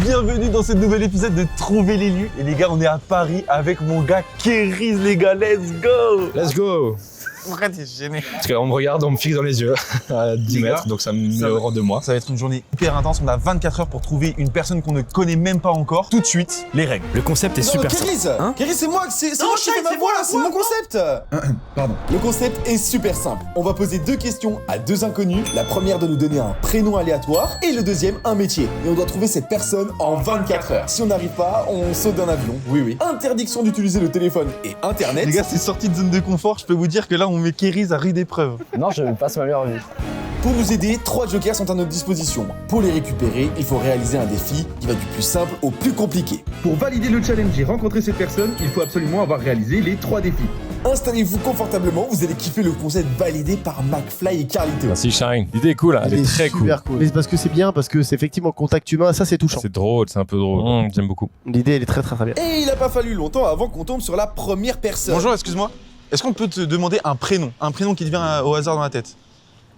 Bienvenue dans ce nouvel épisode de Trouver l'élu. Et les gars, on est à Paris avec mon gars Kéris, les gars, let's go. Let's go. Pourquoi t'es gêné? Parce qu'on me regarde, on me fixe dans les yeux à 10 mètres, donc ça me met hors de moi. Ça va être une journée hyper intense, on a 24 heures pour trouver une personne qu'on ne connaît même pas encore. Tout de suite, les règles. Le concept est super simple. Kéris, Kéris, c'est moi qui fais ma voix là, c'est mon concept. Pardon. Le concept est super simple. On va poser deux questions à deux inconnus. La première de nous donner un prénom aléatoire et le deuxième un métier. Et on doit trouver cette personne en 24 heures. Si on n'arrive pas, on saute d'un avion. Oui. Interdiction d'utiliser le téléphone et internet. Les gars, c'est sorti de zone de confort, je peux vous dire que là, on met Kéris à rude épreuve. Non, je passe ma meilleure vie. Pour nous aider, 3 jokers sont à notre disposition. Pour les récupérer, il faut réaliser un défi qui va du plus simple au plus compliqué. Pour valider le challenge et rencontrer cette personne, il faut absolument avoir réalisé les 3 défis. Installez-vous confortablement, vous allez kiffer le concept validé par McFly et Carlito. Merci Shine. L'idée est cool, hein. Elle est très cool. Super cool. Mais c'est parce que c'est bien, parce que c'est effectivement contact humain, ça c'est touchant. C'est drôle, c'est un peu drôle. J'aime beaucoup. L'idée elle est très bien. Et il a pas fallu longtemps avant qu'on tombe sur la première personne. Bonjour, excuse-moi. Est-ce qu'on peut te demander un prénom? Un prénom qui te vient au hasard dans la tête?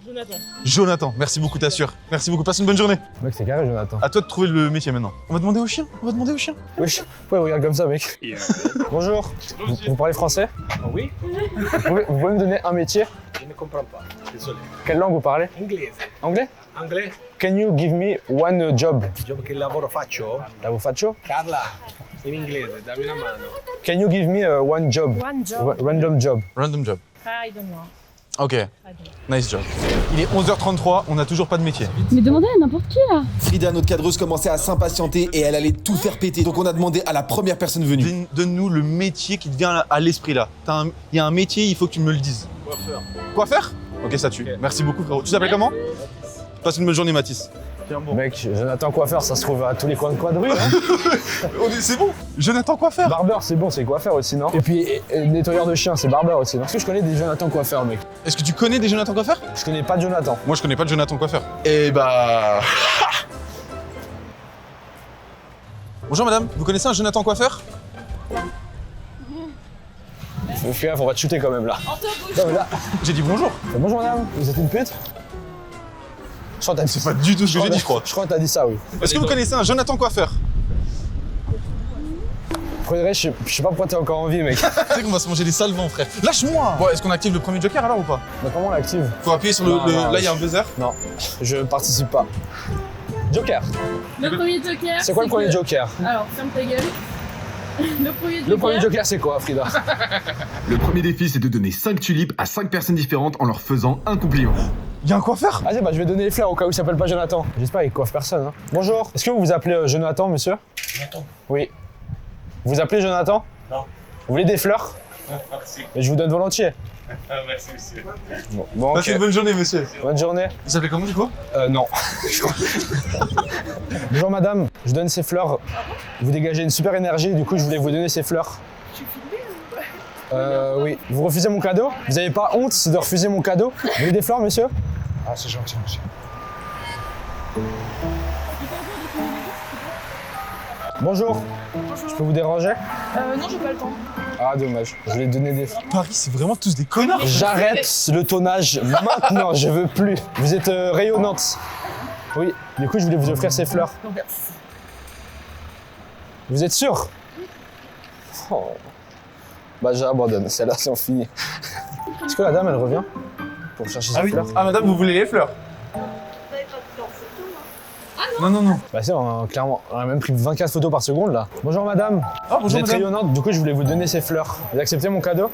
Jonathan. Jonathan, merci beaucoup, t'assures. Merci beaucoup, passe une bonne journée. Mec, c'est carré, Jonathan. À toi de trouver le métier maintenant. On va demander au chien. Wesh, pourquoi vous regardez comme ça, mec? Bonjour. Vous parlez français? Oui, Vous pouvez me donner un métier? je ne comprends pas. Désolé. Quelle langue vous parlez? Inglese. Anglais? Anglais? Can you give me one job? Job che lavoro faccio? Lavoro faccio? Carla, in inglese, dammi una mano. Can you give me one job? One job. Random job. Random job. I don't know. Ok, I don't know. nice job. Il est 11h33, on n'a toujours pas de métier. Mais demandez à n'importe qui là. Frida, notre cadreuse, commençait à s'impatienter et elle allait tout faire péter. Donc on a demandé à la première personne venue. Donne-nous le métier qui te vient à l'esprit là. Il y a un métier, il faut que tu me le dises. Coiffeur. Quoi faire? Ok, ça tue. Ok. Merci beaucoup frérot. Tu t'appelles comment? Passe une bonne journée Mathis. Mec, Jonathan coiffeur, ça se trouve à tous les coins de rue. Hein. C'est bon. Jonathan quoi faire? Barbeur, c'est bon, c'est coiffeur aussi, non? Et puis, nettoyeur de chien, c'est barbeur aussi, non? Est-ce que je connais des Jonathan coiffeurs, mec? Est-ce que tu connais des Jonathan coiffeurs? Je connais pas de Jonathan. Moi je connais pas de Jonathan coiffeur. Eh bah... Bonjour madame, vous connaissez un Jonathan coiffeur? Faut faire gaffe, on va te shooter quand même là. Non, mais là. J'ai dit bonjour. Bonjour madame, vous êtes une pute? Je crois que t'as dit C'est pas du tout ce que j'ai dit je crois. Je crois que t'as dit ça, oui. Est-ce que vous connaissez un Jonathan coiffeur? Frédéric, je sais pas pourquoi t'es encore en vie, mec. Tu sais qu'on va se manger des salvants frère. Lâche-moi. Bon, est-ce qu'on active le premier joker alors ou pas? Mais comment on l'active? Faut appuyer sur le... Non, non, là il y a un buzzer. Non, je participe pas. Joker. Le premier joker. C'est quoi le premier joker? Alors, ferme ta gueule. Le premier joker, c'est quoi, Frida? Le premier défi, c'est de donner 5 tulipes à 5 personnes différentes en leur faisant un compliment. Il y a un coiffeur? Vas-y, bah je vais donner les fleurs au cas où il s'appelle pas Jonathan. J'espère qu'il coiffe personne. Hein. Bonjour. Est-ce que vous vous appelez Jonathan, monsieur? Jonathan. Oui. Vous vous appelez Jonathan? Non. Vous voulez des fleurs? Merci. Et je vous donne volontiers. Merci, monsieur. Bon, Passez ok. une bonne journée monsieur. Bonne journée. Il s'appelait comment du coup? Non. Bonjour madame, je donne ces fleurs. Vous dégagez une super énergie, du coup je voulais vous donner ces fleurs. Je suis filmée ou Oui. Vous refusez mon cadeau? Vous avez pas honte de refuser mon cadeau? Vous voulez des fleurs, monsieur? Ah, c'est gentil, monsieur. Bonjour. Je peux vous déranger? Non, j'ai pas le temps. Ah dommage, je voulais donner des... Paris c'est vraiment tous des connards. J'arrête le tonnage maintenant, je veux plus. Vous êtes rayonnante. Oui, du coup je voulais vous offrir ces fleurs. Merci. Vous êtes sûr? Oh. Bah j'abandonne, celle-là c'est fini. Est-ce que la dame elle revient pour chercher ses fleurs? Ah madame vous voulez les fleurs? Non. Bah c'est, clairement, on a même pris 24 photos par seconde là. Bonjour madame. Ah Vous bonjour êtes madame. rayonnante, du coup je voulais vous donner ces fleurs. Vous acceptez mon cadeau?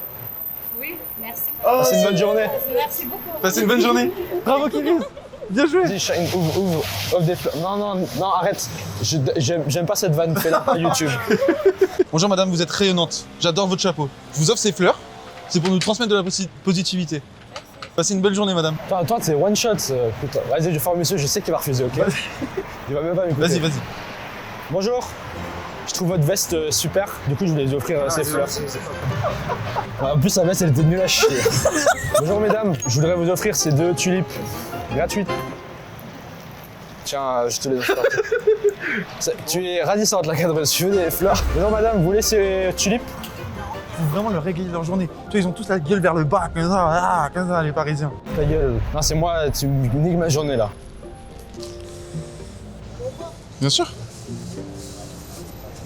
Oui, merci. Passez une bonne journée. Merci beaucoup. Passez une bonne journée. Bravo Kéris. Bien joué. Vas-y Shine, ouvre des fleurs. Non, arrête. J'aime pas cette vanne, fais-la à YouTube. Bonjour madame, vous êtes rayonnante. J'adore votre chapeau. Je vous offre ces fleurs. C'est pour nous transmettre de la positivité. Passez une belle journée madame. Toi c'est one shot. Putain. Vas-y, je forme monsieur, je sais qu'il va refuser, ok? Il va même pas m'écouter. Vas-y. Bonjour. Je trouve votre veste super, du coup je voulais vous offrir ces fleurs. En plus sa veste elle était nulle à chier. Bonjour mesdames, je voudrais vous offrir ces 2 tulipes gratuites. Tiens, je te les offre. Tu es ravissante la cadreuse, je veux des fleurs. Bonjour madame, vous voulez ces tulipes? Faut vraiment leur régler leur journée. Tu vois, ils ont tous la gueule vers le bas, comme ça, les Parisiens. Ta gueule. Non c'est moi, tu me niques ma journée là. Bien sûr.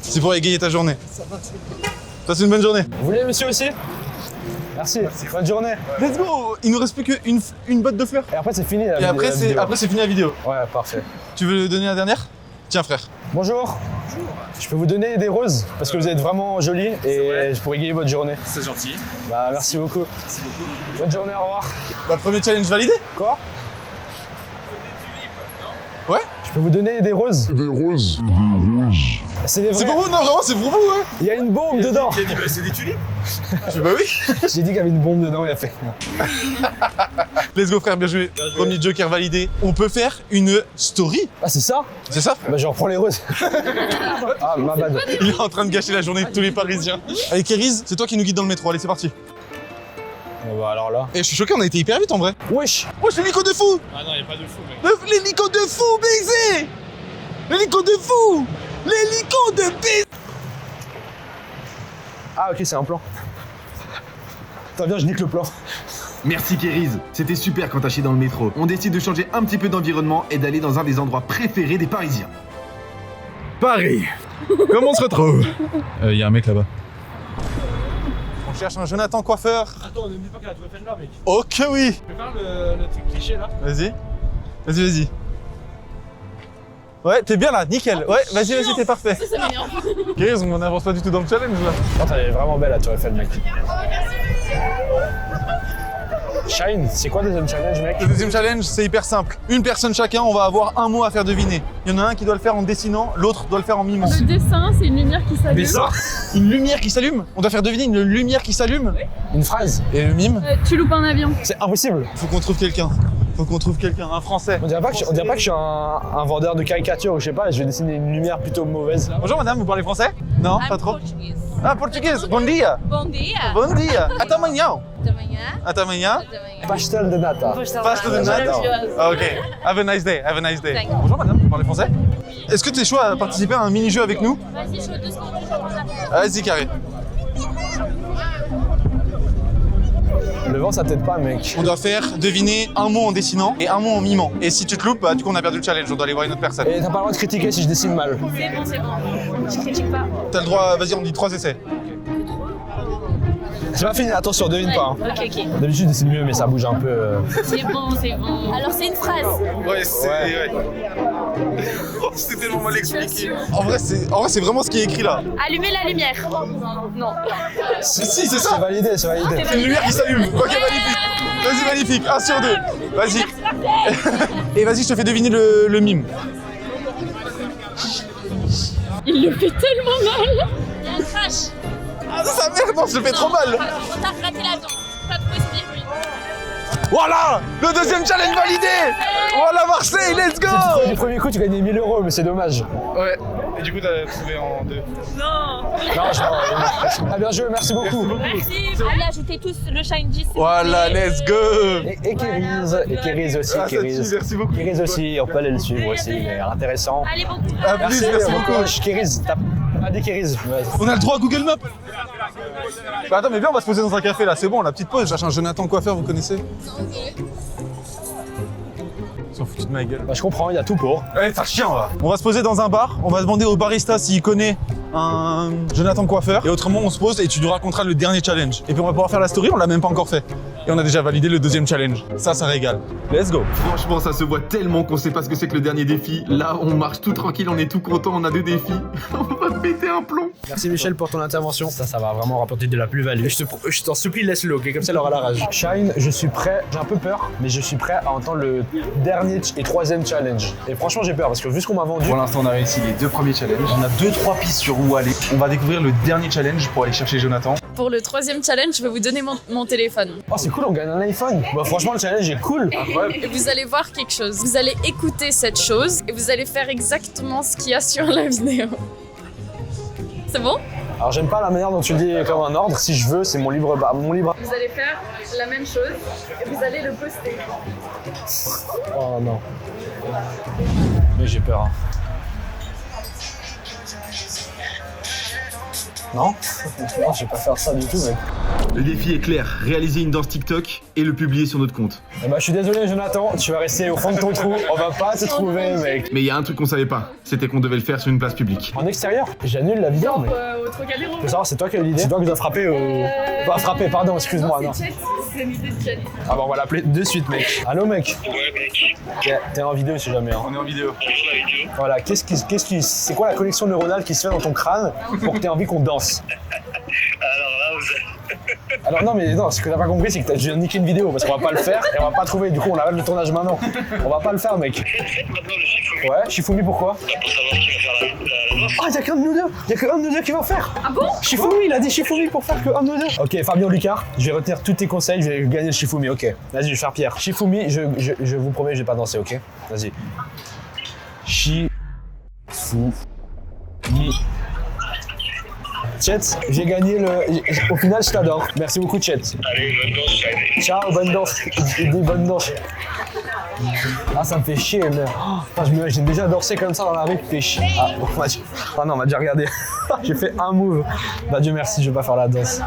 C'est pour égayer ta journée. Passe une bonne journée. Vous voulez, monsieur aussi? Merci. Bonne journée. Let's go. Il nous reste plus qu'une botte de fleurs. Et après, c'est fini. Et après, c'est fini la vidéo. Ouais, parfait. Tu veux donner la dernière? Tiens, frère. Bonjour. Je peux vous donner des roses parce que vous êtes vraiment jolis et pour égayer votre journée. C'est gentil. Bah, merci beaucoup. Bonne journée, au revoir. Bah, premier challenge validé. Quoi? Ouais. Je peux vous donner des roses? Des roses. C'est des vrais. C'est pour vous? Non, vraiment, c'est pour vous, ouais. Il y a une bombe dedans. Il a dit, bah, c'est des tulipes. Bah oui. J'ai dit qu'il y avait une bombe dedans, il a fait. Let's go, frère, bien joué. Premier joker validé. On peut faire une story. Ah, c'est ça? C'est ça, frère? Bah, je reprends les roses. Ah, ma bad. Il est en train de gâcher la journée de tous les Parisiens. Allez, Keriz, c'est toi qui nous guide dans le métro. Allez, c'est parti. Bah, alors là. Et je suis choqué, on a été hyper vite en vrai. Wesh. Wesh, l'hélico de fou! Ah non, il a pas de fou, mec. L'hélico de fou, baiser! L'hélico de fou! L'hélico de baiser! Ah, ok, c'est un plan. Attends, viens, je nique le plan. Merci Keriz, c'était super quand t'as chié dans le métro. On décide de changer un petit peu d'environnement et d'aller dans un des endroits préférés des Parisiens. Paris! Comment on se retrouve? Y a un mec là-bas. On cherche un Jonathan coiffeur. Attends, on n'oublie pas qu'il y a la Tour Eiffel là, mec. Ok, oui! Tu peux faire le truc cliché là? Vas-y. Vas-y. Ouais, t'es bien là, nickel. Ouais, vas-y, t'es parfait. C'est mignon. Keriz, on n'avance pas du tout dans le challenge là. Oh, elle est vraiment belle la Tour Eiffel, mec. Shine, c'est quoi le deuxième challenge, mec? Le deuxième challenge, c'est hyper simple. Une personne chacun, on va avoir un mot à faire deviner. Il y en a un qui doit le faire en dessinant, l'autre doit le faire en mimant. Le dessin, c'est une lumière qui s'allume. Une lumière qui s'allume? On doit faire deviner une lumière qui s'allume? Une phrase? Et le mime? Tu loupes un avion. C'est impossible. Faut qu'on trouve quelqu'un. Un Français. On dirait pas que je suis un vendeur de caricatures ou je sais pas, je vais dessiner une lumière plutôt mauvaise. Bonjour madame, vous parlez français? Non, pas trop. Ah, portugaise. Bon dia. Bon dia. Bon dia. Até amanhã. De manhã. Até amanhã. Pastel de nata. Pasta de nata. Ah, ok. Have a nice day. Have a nice day. Thank you. Bonjour madame, vous parlez français? Est-ce que tu es chaud à participer à un mini-jeu avec nous? Vas-y, je veux 2 secondes, je vais prendre Ah, vas-y, carré. Le vent ça t'aide pas, mec. On doit faire deviner un mot en dessinant et un mot en mimant. Et si tu te loupes, bah, du coup on a perdu le challenge, on doit aller voir une autre personne. Et t'as pas le droit de critiquer si je dessine mal. C'est bon. Je critique pas. T'as le droit, vas-y, on dit 3 essais. J'ai pas fini, attention, devine pas. Hein. Ok. D'habitude je dessine mieux mais ça bouge un peu. C'est bon. Alors, c'est une phrase. Ouais, c'est. Ouais. C'est tellement mal expliqué. En vrai, c'est vraiment ce qui est écrit là. Allumer la lumière. Non. Si, c'est ça. C'est validé, c'est validé. C'est une lumière qui s'allume. Ok, magnifique. Vas-y, magnifique. 1 sur 2. Vas-y. Et vas-y, je te fais deviner le mime. Il le fait tellement mal. Il y a un crash. Ah, ça merde, non, je le fais trop mal. On t'a raté l'avion. Pas trop esprit. Voilà, le deuxième challenge validé. Voilà Marseille, let's go. Du premier coup tu gagnais 1000 €, mais c'est dommage. Ouais. Et du coup, t'as trouvé en 2. Non. Non, Ah bien joué, merci beaucoup. Merci. Allez, ajoutez tous le Shine 10. Voilà, let's go. Et Keriz aussi, Ah, ça tue, Keriz. merci beaucoup. Keriz aussi, on peut aller le suivre aussi, il a l'air intéressant. Allez, bon courage. À plus, merci bon beaucoup. courage, Keriz, t'as pas dit Keriz. On a le droit à Google Maps. Bah attends, mais viens, on va se poser dans un café là, c'est bon, la petite pause. Je cherche un Jonathan coiffeur, vous connaissez? Ils sont foutus de ma gueule. Bah je comprends, il y a tout pour. Ouais, ça chien là. On va se poser dans un bar, on va demander au barista s'il connaît un Jonathan coiffeur. Et autrement, on se pose et tu nous raconteras le dernier challenge. Et puis on va pouvoir faire la story, on l'a même pas encore fait. Et on a déjà validé le deuxième challenge. Ça régale. Let's go. Franchement, ça se voit tellement qu'on sait pas ce que c'est que le dernier défi. Là, on marche tout tranquille, on est tout content, on a 2 défis. On va péter un plomb. Merci Michel pour ton intervention. Ça va vraiment rapporter de la plus-value. Je t'en supplie, laisse-le, ok? Comme ça, elle aura la rage. Shine, je suis prêt. J'ai un peu peur, mais je suis prêt à entendre le dernier et 3e challenge. Et franchement, j'ai peur parce que vu ce qu'on m'a vendu. Pour l'instant, on a réussi les 2 premiers challenges. On a 2-3 pistes sur où aller. On va découvrir le dernier challenge pour aller chercher Jonathan. Pour le 3e challenge, je vais vous donner mon téléphone. Oh, c'est cool, on gagne un iPhone. Bah, franchement, le challenge est cool. Et vous allez voir quelque chose. Vous allez écouter cette chose et vous allez faire exactement ce qu'il y a sur la vidéo. C'est bon? Alors, j'aime pas la manière dont tu le dis comme un ordre. Si je veux, c'est mon libre. Vous allez faire la même chose et vous allez le poster. Oh non. Mais j'ai peur. Hein. Non, non, je vais pas faire ça du tout, mec. Le défi est clair, réaliser une danse TikTok et le publier sur notre compte. Eh ben, je suis désolé, Jonathan, tu vas rester au fond de ton trou. On va pas te trouver, mec. Mais il y a un truc qu'on savait pas, c'était qu'on devait le faire sur une place publique. En extérieur, j'annule la vidéo, mec. Au Trocadéro. Je veux savoir, c'est toi qui as eu l'idée? C'est toi qui dois frapper au... Pas frapper, pardon, excuse-moi, non. C'est une idée de chat. Ah bah on va l'appeler de suite, mec. Allô, mec? Ouais, mec, T'es en vidéo si jamais, hein. On est en vidéo. bonjour la vidéo. Voilà, c'est quoi la connexion neuronale qui se fait dans ton crâne pour que t'aies envie qu'on danse? Alors là, vous Alors non, mais non, ce que t'as pas compris, c'est que t'as déjà niqué une vidéo parce qu'on va pas le faire et on va pas trouver. Du coup, on arrête le tournage maintenant. On va pas le faire, mec. faites maintenant le Shifumi. Ouais, Shifumi, pourquoi? Pour savoir qui va faire la danse. Ah, y'a qu'un de nous deux! Y'a qu'un de nous deux qui va faire! Ah bon? Shifumi, il a dit Shifumi pour faire que un de nous deux! Ok, Fabien Lucas, je vais retenir tous tes conseils, je vais gagner le Shifumi, ok. Vas-y, je vais faire Pierre. Shifumi, je vous promets, je vais pas danser, ok? Vas-y. Shifumi. Chet, j'ai gagné le. Au final, je t'adore. Merci beaucoup, Chet. Allez, bonne danse, ciao. Ciao, bonne danse. Dis bonne danse. Ah, ça me fait chier, mais. Oh, putain, je m'imagine déjà danser comme ça dans la rue, fait chier. Ah, bon, ah non, on m'a déjà regardé. J'ai fait un move. Bah, Dieu merci, je vais pas faire la danse.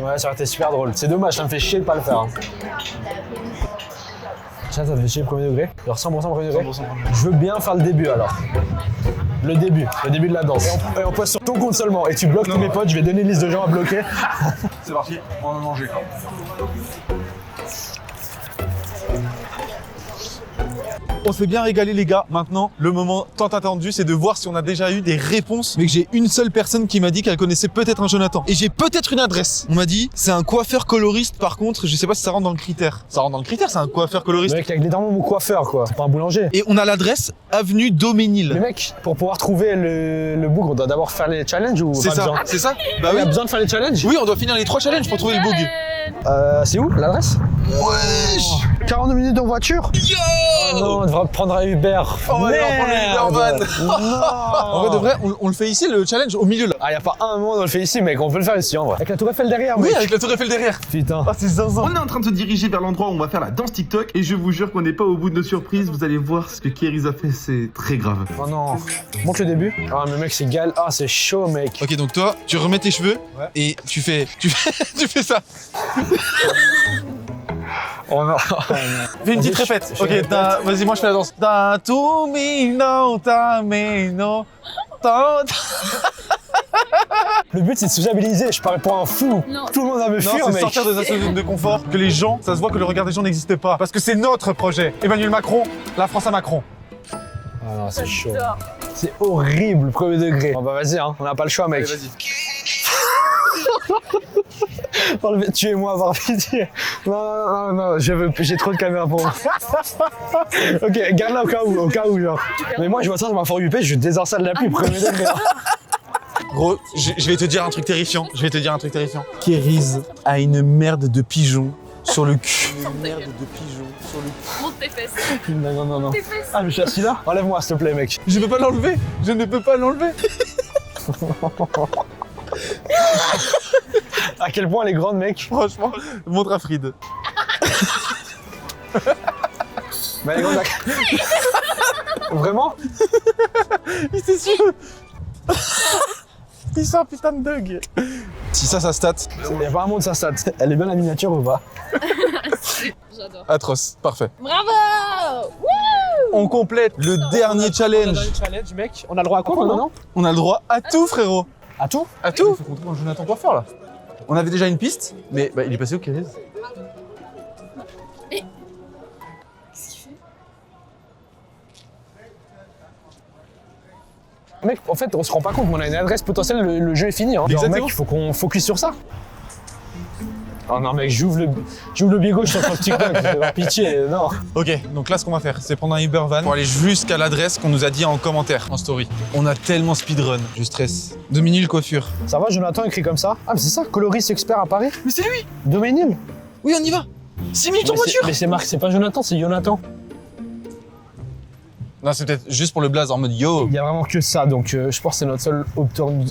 Ouais, ça aurait été super drôle. C'est dommage, ça me fait chier de pas le faire. Hein. Tiens, ça te fait chier le premier degré? Genre 100% premier degré? Je veux bien faire le début alors. Le début de la danse. Et on passe sur ton compte seulement. Et tu bloques tous mes potes, je vais donner une liste de gens à bloquer. C'est parti, on va manger. On s'est bien régalé les gars. Maintenant, le moment tant attendu, c'est de voir si on a déjà eu des réponses. Mais que j'ai une seule personne qui m'a dit qu'elle connaissait peut-être un Jonathan. Et j'ai peut-être une adresse. On m'a dit, c'est un coiffeur coloriste. Par contre, je sais pas si ça rentre dans le critère. Ça rentre dans le critère, c'est un coiffeur coloriste. Le mec, avec littéralement mon coiffeur, quoi. C'est pas un boulanger. Et on a l'adresse avenue Doménil. Mais mec, pour pouvoir trouver le bougre, on doit d'abord faire les challenges ou C'est pas ça, besoin? c'est ça. Bah Il y oui. a besoin de faire les challenges? Oui, on doit finir les 3 challenges pour trouver le bug. C'est où l'adresse? Wesh. 42 minutes en voiture? Yo. Oh non, on devra prendre un Uber. On va devoir prendre le Uber van. Non. En vrai de vrai, on le fait ici le challenge au milieu là. Ah, y a pas un moment où on le fait ici, mec, on peut le faire ici en vrai. Avec la tour Eiffel derrière, Oui, mec. avec la tour Eiffel derrière. Putain. Ah, c'est zinzin. On est en train de se diriger vers l'endroit où on va faire la danse TikTok et je vous jure qu'on n'est pas au bout de nos surprises, vous allez voir ce que Kéris a fait, c'est très grave. Oh non. Montre le début. Ah, mais mec, c'est gal. Ah, c'est chaud, mec. Ok, donc toi, tu remets tes cheveux et tu fais ça. Oh non. Fais une petite répète. Ok, vas-y, moi je fais la danse. Da tu mi no ta me no ta. Le but, c'est de sociabiliser. Je parais pour un fou. Non. Tout le monde va me Non, fuir, c'est mec. sortir de sa zone de confort, que les gens, ça se voit que le regard des gens n'existe pas. Parce que c'est notre projet. Emmanuel Macron, la France à Macron. Ah non, c'est chaud. C'est horrible, premier degré. Bon bah vas-y, hein, on n'a pas le choix, mec. Allez, vas-y. Tuez-moi, avoir pitié. Non, j'ai trop de caméras pour moi. Ok, garde-la au cas où, genre. Mais moi, je vois ça sur ma For You page, je désinstalle l'appli, premier degré. Gros, je vais te dire un truc terrifiant. Kéris a une merde de pigeon sur le cul. Monte tes fesses. Non. Tes fesses. Ah, mais je suis assis là? Enlève-moi, s'il te plaît, mec. Je peux pas l'enlever. Je ne peux pas l'enlever. À quel point elle est grande, mec. Franchement, montre à Fried. Mais elle est grande. Vraiment? Il s'est su. Il sent un putain de bug. Si ça stat, Il y a pas un monde, ça stat. Elle est bien la miniature ou pas? J'adore. atroce. Parfait. Bravo. Wouh. On complète le dernier challenge. challenge, mec. On a le droit à quoi maintenant? On a le droit à tout, frérot. À tout? À tout. Il faut qu'on trouve un Jonathan coiffeur là. On avait déjà une piste, mais il est passé où, Kéris? Qu'est-ce qu'il fait? Mec, en fait, on se rend pas compte, mais on a une adresse potentielle, le jeu est fini. Hein. Genre, Exactement. mec, il faut qu'on focus sur ça. Oh non, mec, j'ouvre le biais gauche sur ton TikTok, par pitié, non. Ok, donc là, ce qu'on va faire, c'est prendre un Uber van pour aller jusqu'à l'adresse qu'on nous a dit en commentaire, en story. On a tellement speedrun, je stresse. Doménil coiffure. Ça va, Jonathan écrit comme ça? Ah, mais c'est ça, coloriste expert à Paris? Mais c'est lui. Doménil? Oui, on y va. 6 minutes en voiture. Mais c'est marqué, c'est pas Jonathan, c'est Jonathan. Non, c'est peut-être juste pour le blaze en mode yo. Il y a vraiment que ça, donc je pense que c'est notre seule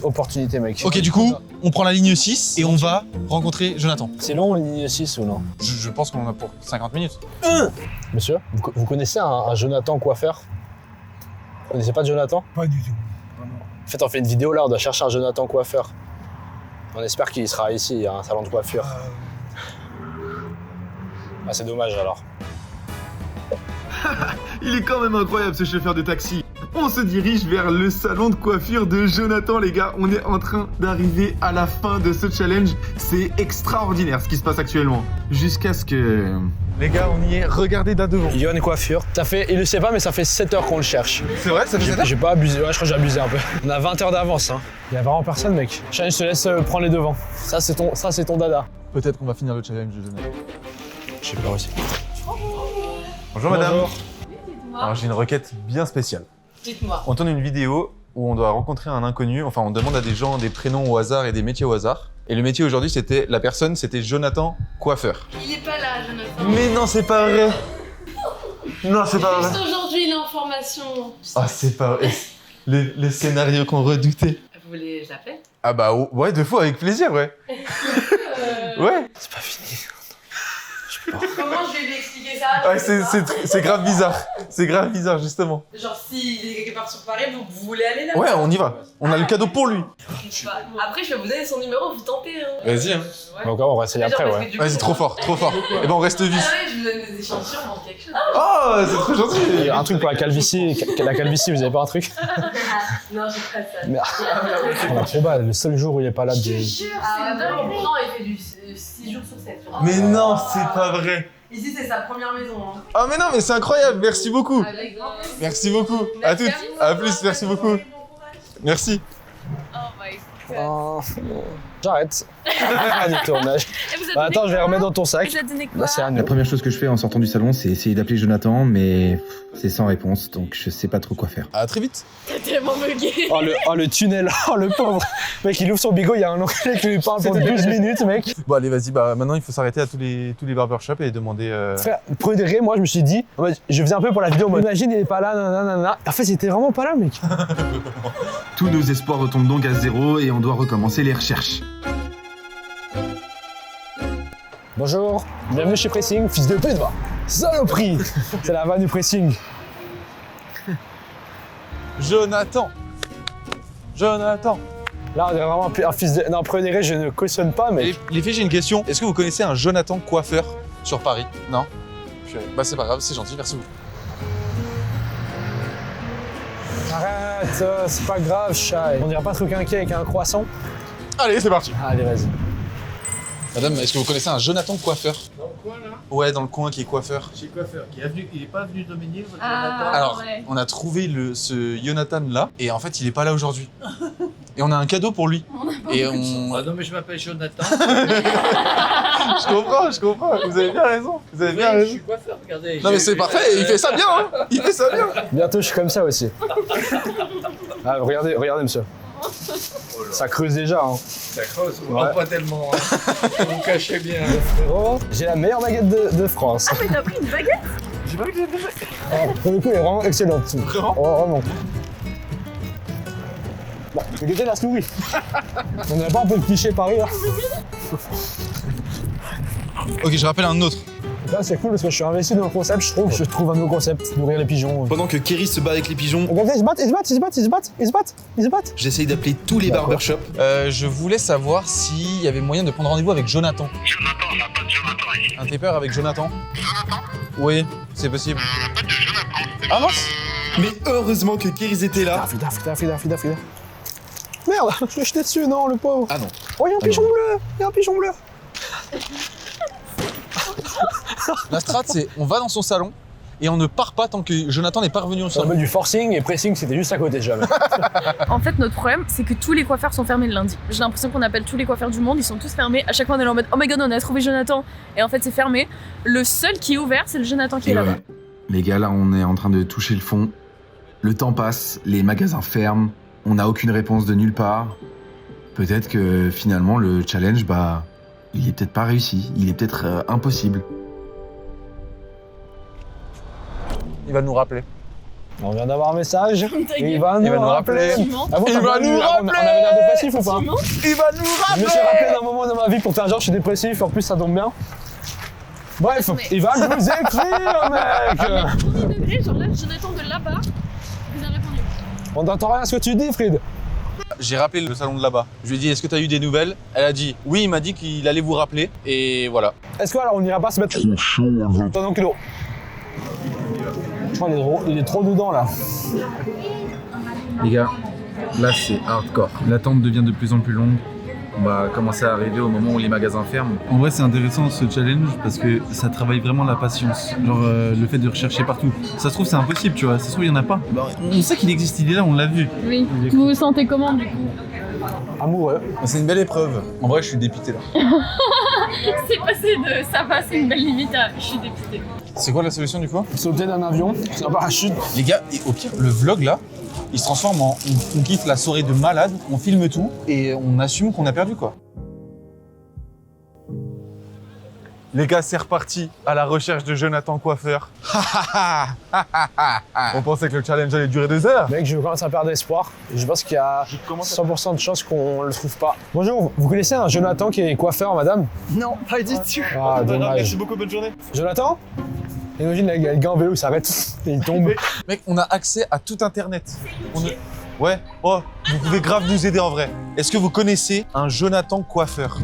opportunité, mec. Ok, du coup, on prend la ligne 6 et on va rencontrer Jonathan. C'est long, la ligne 6 ou non? Je pense qu'on en a pour 50 minutes. Monsieur, vous connaissez un Jonathan coiffeur? Vous connaissez pas de Jonathan? Pas du tout. En fait, on fait une vidéo là, on doit chercher un Jonathan coiffeur. On espère qu'il sera ici, il y a un salon de coiffure. Ah, c'est dommage alors. Il est quand même incroyable ce chauffeur de taxi. On se dirige vers le salon de coiffure de Jonathan, les gars. On est en train d'arriver à la fin de ce challenge. C'est extraordinaire ce qui se passe actuellement. Jusqu'à ce que... Les gars, on y est. Regardez là devant. Yon coiffure. Ça fait, il le sait pas, mais ça fait 7 heures qu'on le cherche. C'est vrai, ça fait ça? J'ai pas abusé, ouais, je crois que j'ai abusé un peu. On a 20 heures d'avance, hein. Il y a vraiment personne, mec. Challenge, je te laisse prendre les devants. Ça, c'est ton dada. Peut-être qu'on va finir le challenge de Jonathan. J'ai peur aussi. Bonjour madame. Bonjour. Alors j'ai une requête bien spéciale. Dites-moi. On tourne une vidéo où on doit rencontrer un inconnu. Enfin, on demande à des gens des prénoms au hasard et des métiers au hasard. Et le métier aujourd'hui, c'était Jonathan coiffeur. Il est pas là, Jonathan. Mais non, c'est pas vrai. Non, c'est pas vrai. Juste aujourd'hui, l'information. Ah, c'est pas vrai. Le scénario qu'on redoutait. Vous voulez que je l'appelle? Ah bah ouais, 2 fois, avec plaisir, ouais. Ouais. C'est pas fini. Comment je vais lui expliquer ça? Ouais, c'est grave bizarre. C'est grave bizarre, justement. Genre, s'il est quelque part sur Paris, vous voulez aller là? Ouais, on y va. On a le cadeau pour lui. Après, je vais vous donner son numéro, vous tentez. Hein. Vas-y, hein. Donc on va essayer après, ouais. Vas-y, trop fort, trop fort. Et ben on reste vif. Ah ouais, je vous donne des échantillons, il quelque chose. Oh, c'est trop gentil. Il y a un truc pour la calvitie, vous avez pas un truc? Non, j'ai pas ça. Merde. On a trop bas, le seul jour où il est pas là. Ah ouais, non, il fait du 6 jours sur 7. Mais non, c'est pas vrai. Ici, c'est sa première maison. Hein. Ah mais non, mais c'est incroyable. Merci beaucoup. Avec grand plaisir. Merci beaucoup. À toutes. À plus, merci beaucoup. Merci. Oh my god. Oh, j'arrête. Pas du tournage. Et vous êtes Bah, attends, je vais remettre dans ton sac. Vous avez donné quoi? Là, c'est Anne. La première chose que je fais en sortant du salon, c'est essayer d'appeler Jonathan, mais c'est sans réponse, donc je sais pas trop quoi faire. À très vite. T'as tellement bugué. Oh le tunnel, oh le pauvre. Mec, il ouvre son bigot, il y a un anglais qui lui parle pendant 12 minutes, mec. Bon allez, vas-y. Bah maintenant il faut s'arrêter à tous les barbershops et demander. Frère, premier degré, moi je me suis dit, en mode, je faisais un peu pour la vidéo, en mode, imagine il est pas là, nanana. En fait, il était vraiment pas là, mec. Tous nos espoirs retombent donc à zéro et on doit recommencer les recherches. Bonjour, bienvenue chez Pressing, fils de pute, va. Saloperie. C'est la vanne du Pressing. Jonathan. Jonathan. Là, on est vraiment un fils de. Non, premier degré, je ne cautionne pas, mais. Les filles, j'ai une question. Est-ce que vous connaissez un Jonathan coiffeur sur Paris? Non. Bah c'est pas grave, c'est gentil, merci beaucoup. Arrête, c'est pas grave, chat. On dirait pas trop inquiet avec un croissant? Allez, c'est parti. Allez, vas-y. Madame, est-ce que vous connaissez un Jonathan coiffeur? Dans le coin là? Ouais, dans le coin qui est coiffeur. Chez coiffeur. Il est pas venu dominer votre Ah, Alors, ouais. on a trouvé ce Jonathan là, et en fait, il est pas là aujourd'hui. Et on a un cadeau pour lui. Et on. Ah non mais je m'appelle Jonathan. Je comprends. Vous avez bien raison. Vous avez bien Je raison. suis coiffeur, regardez. Non mais c'est parfait, il fait ça bien, hein. Il fait ça bien. Bientôt, je suis comme ça aussi. Ah, regardez, monsieur. Ça creuse déjà, hein. Ça creuse, Ouais. pas tellement. Hein. Vous cachez bien. Frérot, j'ai la meilleure baguette de France. Ah, mais t'as pris une baguette? Pour le coup, elle est vraiment excellente. Vraiment Oh, vraiment. Bon, j'ai goûté la souris. On n'a pas un peu de cliché Paris, là. Ok, je rappelle un autre. Là, c'est cool parce que je suis investi dans le concept. Je trouve un nouveau concept, nourrir les pigeons. Pendant que Kerry se bat avec les pigeons, Regardez, ils se battent. j'essaye d'appeler tous les D'accord. barbershops. Je voulais savoir s'il y avait moyen de prendre rendez-vous avec Jonathan. Jonathan, on n'a pas de Jonathan ici. Un tapeur avec Jonathan. Jonathan? Oui, c'est possible. On n'a pas de Jonathan. Ah mince. Mais heureusement que Kerry était là. Fida. Merde, je l'ai jeté dessus, non, le pauvre. Ah non. Oh, il y a un pigeon bleu. La strat, c'est on va dans son salon et on ne part pas tant que Jonathan n'est pas revenu au On salon. met du forcing et pressing, c'était juste à côté, jamais. En fait, notre problème, c'est que tous les coiffeurs sont fermés le lundi. J'ai l'impression qu'on appelle tous les coiffeurs du monde, ils sont tous fermés. À chaque fois, on est là en mode oh my god, on a trouvé Jonathan. Et en fait, c'est fermé. Le seul qui est ouvert, c'est le Jonathan qui est Et là-bas. ouais. Les gars, là, on est en train de toucher le fond. Le temps passe, les magasins ferment, on n'a aucune réponse de nulle part. Peut-être que finalement, le challenge, bah, il est peut-être pas réussi, il est peut-être impossible. Il va nous rappeler. On vient d'avoir un message. Ta gueule. Il va nous rappeler. Tu mens. Ah bon, Il t'as va pas nous vu, rappeler. On avait l'air dépressif ou pas? Tu mens. Il va nous Je me suis rappelé d'un moment dans ma vie pour faire genre je suis dépressif, en plus ça tombe bien. Bref, Mais- il va nous écrire, mec. Premier degré, genre là, Jonathan de là-bas, vous a répondu. On n'entend rien à ce que tu dis, Frid. J'ai rappelé le salon de là-bas. Je lui ai dit, est-ce que t'as eu des nouvelles? Elle a dit, oui, il m'a dit qu'il allait vous rappeler. Et voilà. Est-ce que alors on ira pas se mettre... Ton oncle. Oh, il est trop dedans là. Les gars, là c'est hardcore. L'attente devient de plus en plus longue. On va commencer à arriver au moment où les magasins ferment. En vrai, c'est intéressant ce challenge parce que ça travaille vraiment la patience. Genre le fait de rechercher partout. Ça se trouve, c'est impossible, tu vois. Ça se trouve, il y en a pas. Bah, on sait qu'il existe, il est là, on l'a vu. Oui. Vous vous sentez comment du coup? Amoureux. C'est une belle épreuve. En vrai, je suis dépité là. C'est passé de ça va, c'est une belle limite à je suis dépitée. C'est quoi la solution du coup? Sauter d'un avion, c'est un parachute. Les gars, et au pire, le vlog là, il se transforme en on kiffe la soirée de malade, on filme tout et on assume qu'on a perdu quoi. Les gars, c'est reparti à la recherche de Jonathan Coiffeur. On pensait que le challenge allait durer 2 heures. Mec, je commence à perdre espoir. Je pense qu'il y a 100% de chances qu'on le trouve pas. Bonjour, vous connaissez un Jonathan qui est coiffeur, madame? Non, pas du tout. Ah, dommage. Merci beaucoup, bonne journée. Jonathan? Imagine, il y a le gars en vélo, il s'arrête et il tombe. Mec, on a accès à tout internet. Ouais, oh, vous pouvez grave nous aider en vrai. Est-ce que vous connaissez un Jonathan Coiffeur?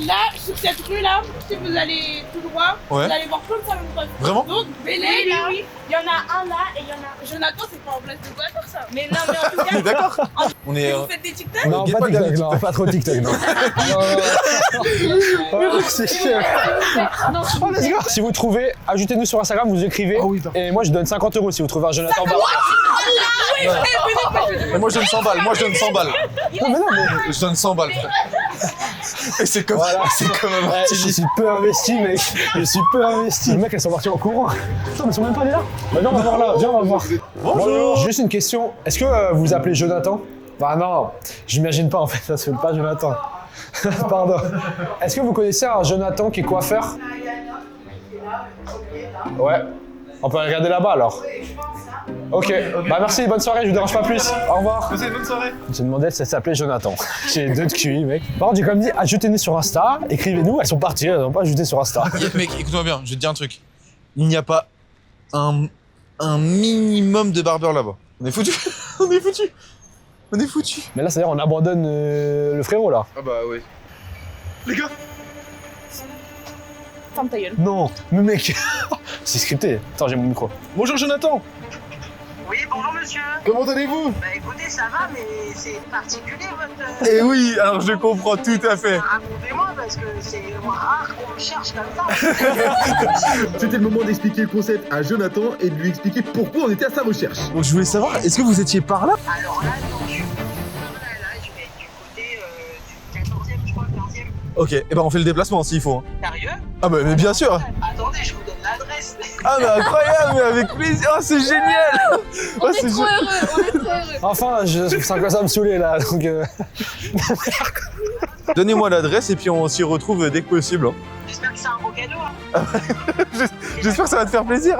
Là, sur cette rue-là, si vous allez tout droit, Ouais. vous allez voir plein de salons de coiffure. Vraiment? Donc, Bélé, là, il y en a un là et il y en a... Jonathan, c'est pas en place de coiffeur, ça. Mais non, mais en tout cas... D'accord. On est... Vous faites des TikTok? Non, pas TikTok, non, pas trop TikTok, non. Oh, c'est cher. Oh, let's go. Si vous trouvez, ajoutez-nous sur Instagram, vous écrivez. Et moi, je donne 50 € si vous trouvez un Jonathan Barber. Mais moi je donne 100 balles, moi je donne 100 balles. Non, mais non, mais... Je donne 100 balles, frère. Et c'est comme Voilà. c'est comme un Ouais, je suis peu investi, mec. Je suis peu investi. Les mecs, elles sont partis en courant. Attends, mais ils sont même pas là. Bah non, on va voir là. Viens, on va voir. Bonjour. Juste une question. Est-ce que vous appelez Jonathan? Bah non, j'imagine pas en fait. Ça se fait pas Jonathan. Pardon. Est-ce que vous connaissez un Jonathan qui est coiffeur? Ouais. On peut regarder là-bas alors. Ok, bah merci, bonne soirée, je vous dérange pas plus. Au revoir. Passez une bonne soirée. J'ai demandé si ça s'appelait Jonathan. J'ai 2 de QI, mec. Par contre, j'ai quand même dit ajoutez-nous sur Insta, écrivez-nous, elles sont parties, elles n'ont pas ajouté sur Insta. Mec, écoute-moi bien, je vais te dire un truc. Il n'y a pas un minimum de barbeurs là-bas. On est foutu. On est foutu. On est foutu. Mais là, c'est-à-dire on abandonne le frérot là. Ah bah oui. Les gars. Ferme ta gueule. Non, mais mec, c'est scripté. Attends, j'ai mon micro. Bonjour Jonathan. Oui, bonjour monsieur. Comment allez-vous? Bah écoutez, ça va, mais c'est particulier votre... Eh oui, alors je comprends tout à fait. Racontez-moi, parce que c'est rare qu'on me cherche comme ça. C'était le moment d'expliquer le concept à Jonathan et de lui expliquer pourquoi on était à sa recherche. Donc je voulais savoir, est-ce que vous étiez par là? Alors là, non, je suis là, je vais être du côté du 14e, je crois, 15e. Ok, et ben on fait le déplacement s'il faut. Sérieux? Ah bah mais bien sûr. Attendez, je vous donne l'adresse. Ah mais incroyable, mais avec plaisir. Oh c'est génial. On est trop heureux, on est trop heureux. Enfin, ça commence à me saouler là, donc... Donnez-moi l'adresse et puis on s'y retrouve dès que possible. J'espère que c'est un beau cadeau. Hein. J'espère que ça va te faire plaisir.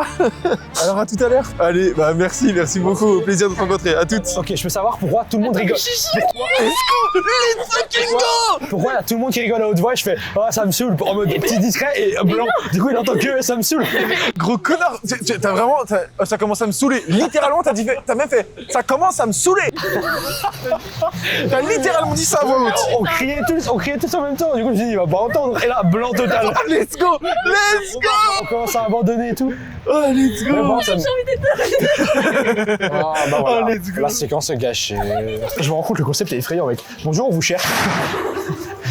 Alors à tout à l'heure. Allez, bah merci beaucoup. Au plaisir de te rencontrer. À toutes. Ok, je peux savoir pourquoi tout le monde rigole. Let's fucking go. Pourquoi il y a tout le monde qui rigole à haute voix et je fais « Ah, ça me saoule » en mode petit discret et blanc. Du coup, il entend que « Ça me saoule ». Gros connard. T'as vraiment... ça commence à me saouler. Littéralement, t'as même fait... Ça commence à me saouler. T'as littéralement dit ça à voix haute. On criait tous en même temps. Du coup, je me suis dit « Il va pas entendre ». Et là, blanc total. Let's go. Let's go. On commence à abandonner et tout. Oh, let's Mais go. bon, ça me... Ah, bah voilà. Oh, let's go. La séquence est gâchée. Je me rends compte, le concept est effrayant, mec. Bonjour, on vous cherche.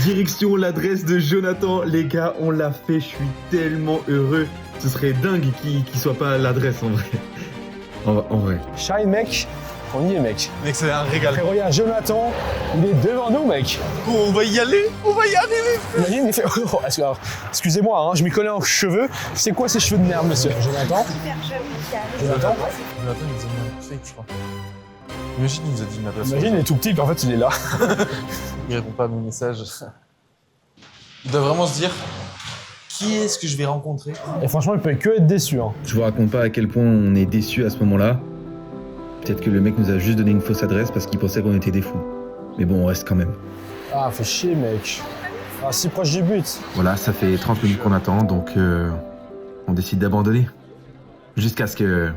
Direction l'adresse de Jonathan. Les gars, on l'a fait, je suis tellement heureux. Ce serait dingue qu'il soit pas à l'adresse en vrai. En vrai. Shine, mec. On y est, mec. Mec, c'est un régal. Frérot, il y a Jonathan. Il est devant nous, mec. On va y aller. On va y arriver. Imagine, il fait... Oh, excusez-moi, hein, je m'y connais en cheveux. C'est quoi ces cheveux de merde, monsieur? Jonathan. Jonathan. Jonathan nous a mis un fake, je crois. Imagine, il nous a dit une adresse. Imagine, il est tout petit, puis en fait, il est là. Il répond pas à mes messages. Il doit vraiment se dire qui est-ce que je vais rencontrer. Et franchement, il peut que être déçu. Hein. Je vous raconte pas à quel point on est déçus à ce moment-là. Peut-être que le mec nous a juste donné une fausse adresse parce qu'il pensait qu'on était des fous. Mais bon, on reste quand même. Ah, fait chier, mec. Ah, si proche du but. Voilà, ça fait 30 minutes qu'on attend, donc on décide d'abandonner. Jusqu'à ce que...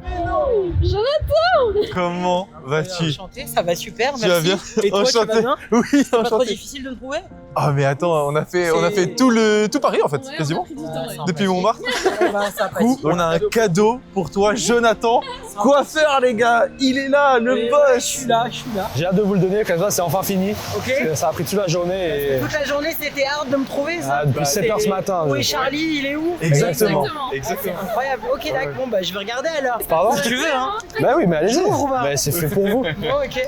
Jonathan, Comment vas-tu? Enchanté, ça va super, Tu vas merci. bien? Et toi, tu vas Enchanté. bien? Oui, C'est pas trop enchanté. difficile de me trouver? Ah mais attends, on a fait tout Paris en fait, quasiment. Depuis Montmartre. Ça Du coup, on a un cadeau pour toi, Jonathan. Coiffeur les gars, il est là, le boss. Je suis là. J'ai hâte de vous le donner, comme ça c'est enfin fini. Ok. Parce que ça a pris toute la journée et... Toute la journée, c'était hard de me trouver, ça? Ah, depuis 7h ce matin. Où est Charlie? Il est où? Exactement. C'est incroyable. Ok, d'accord. Bon, bah, je vais regarder alors. Pardon? Si tu veux, hein. Bah oui, mais allez-y. J'ouvre, bah. Bah, c'est fait pour vous. Bon, ok.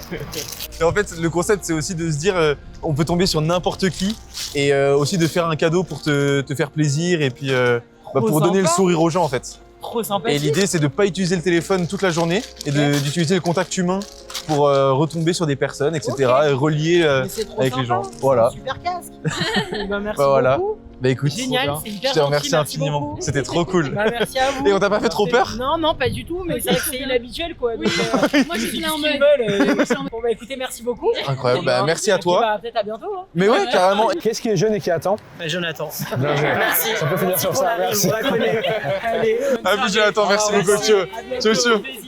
Et en fait, le concept, c'est aussi de se dire, on peut tomber sur n'importe qui et aussi de faire un cadeau pour te faire plaisir et puis pour donner le sourire aux gens en fait. Trop sympa. Et l'idée, c'est de pas utiliser le téléphone toute la journée et d'utiliser le contact humain pour retomber sur des personnes, etc. et relier avec les gens. Voilà. Super casque. Bah, merci Bah, voilà. beaucoup. Bah écoute, Génial, c'est hyper je te remercie gentil, merci infiniment. beaucoup. C'était trop cool. Bah, merci à vous. Et on t'a pas fait trop peur? Non, pas du tout, mais c'est vrai que c'est inhabituel quoi. Donc, Moi je suis là en qui mode. veulent, bon bah écoutez, merci beaucoup. Incroyable. Bah merci à Et puis, toi. bah, peut-être à bientôt. Hein. Mais ouais, carrément. Qu'est-ce qui est jeune et qui attend? Jonathan. Bien joué. Merci. Ça peut finir sur ça, merci. On la connaît. Allez. À plus Jonathan, merci beaucoup. Tio.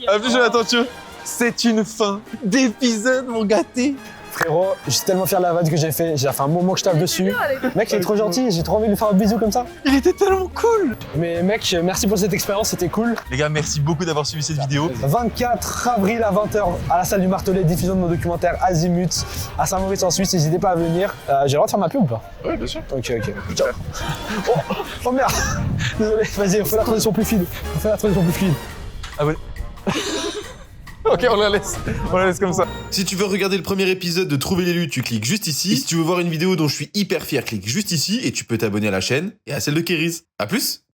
À plus Jonathan, tio. C'est une fin d'épisode, mon gâté. Frérot, je suis tellement fier de la vanne que j'ai fait. J'ai fait un moment que je tape dessus. Mec, il est trop gentil. J'ai trop envie de lui faire un bisou comme ça. Il était tellement cool. Mais mec, merci pour cette expérience. C'était cool. Les gars, merci beaucoup d'avoir suivi cette vidéo. 24 avril à 20h à la salle du Martelet, diffusion de nos documentaires Azimut à Saint-Maurice en Suisse. N'hésitez pas à venir. J'ai le droit de faire ma pub ou pas? Ouais, bien sûr. Ok. Ciao. Oh merde. Désolé, vas-y, on fait la transition plus fluide. Ah ouais. Ok, on la laisse comme ça. Si tu veux regarder le premier épisode de Trouver l'élu, tu cliques juste ici. Et si tu veux voir une vidéo dont je suis hyper fier, clique juste ici et tu peux t'abonner à la chaîne et à celle de Kéris. À plus!